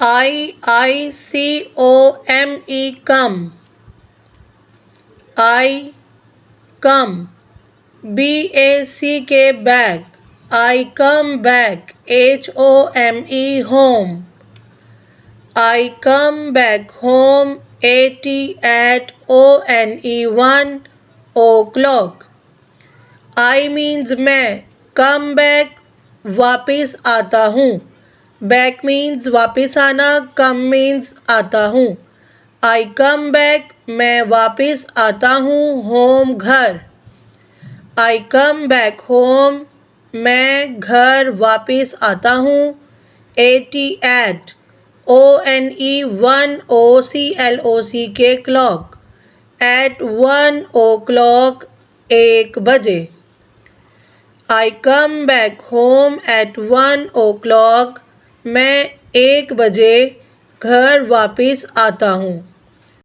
I-I-C-O-M-E come. I come. B-A-C-K back. I come back. H-O-M-E home. I come back home. At O-N-E 1 o'clock. I means मैं. Come back वापिस आता हूँ. Back means वापिस आना. Come means आता हूँ. I come back मैं वापिस आता हूँ. Home घर. I come back home मैं घर वापिस आता हूँ. At O-N-E 1 O-C-L-O-C-K clock. At 1 o'clock 1 बजे. I come back home at 1 o'clock मैं 1 बजे घर वापिस आता हूँ.